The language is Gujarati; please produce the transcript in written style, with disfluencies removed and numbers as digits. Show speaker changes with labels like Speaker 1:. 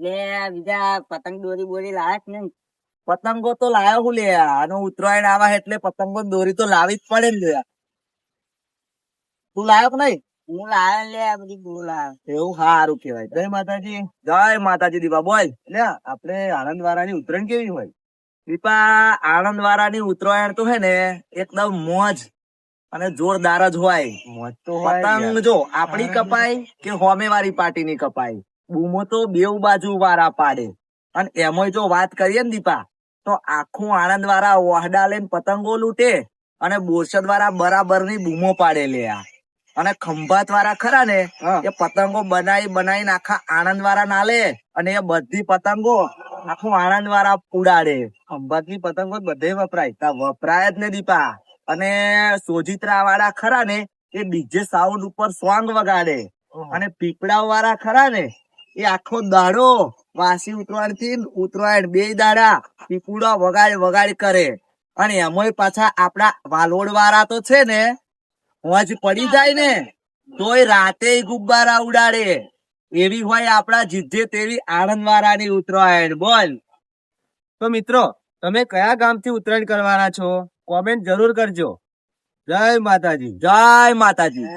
Speaker 1: એટલે બીજા પતંગ દોરી બોરી લાયક ને?
Speaker 2: પતંગો તો લાયો હું લે, આનો ઉત્તરાયણ આવા એટલે પતંગો ને દોરી તો લાવી જ પડે ને લે. તું લાયો કે નહીં?
Speaker 1: હું લાયો લે આ બધી બહુ લાયો.
Speaker 2: એવું સારું કેવાય. જય માતાજી. જય માતાજી. દીપા બોલ. લે આપણે આનંદ વાળાની ઉત્તરાયણ કેવી હોય? દીપા આનંદ વાળાની ઉત્તરાયણ તો હે ને એકદમ મોજ અને જોરદાર જ હોય. મોજ તો પતંગ જો આપણી કપાય કે હોમે વાળી પાર્ટી ની કપાય, બૂમો તો બેવ બાજુ વાળા પાડે. અને એમાં જો વાત કરીએ ને દીપા, તો આખું આનંદ વાળા ઓહડા લઈને પતંગો લૂંટે અને બોરસદ વાળા બરાબર ની બૂમો પાડે લે. અને ખંભાત વાળા ખરા ને એ પતંગો બનાવીને આખા આનંદ વાળા ના લે અને એ બધી પતંગો આખું આનંદ વાળા ઉડાડે. ખંભાત ની પતંગો બધે વપરાય જ ને દીપા. અને સોજિત્રા વાળા ખરા ને એ ડીજે સાઉન્ડ ઉપર સોંગ વગાડે. અને પીપળા વાળા ખરા ને એ આખો દાડો વાસી ઉત્તરાયણ થી ઉત્તરાયણ બે દાડા પીપુડા વગાડ કરે. અને એમાં પાછા આપડા વાલોડ વાળા તો છે ને હોજ પડી જાય ને તોય રાતે ગુબ્બારા ઉડાડે. એવી હોય આપડા જીજે તેવી આનંદ વાળાની ઉત્તરાયણ. બોલ. તો મિત્રો, તમે કયા ગામથી ઉત્તરાયણ કરવાના છો? કોમેન્ટ જરૂર કરજો. જય માતાજી. જય માતાજી.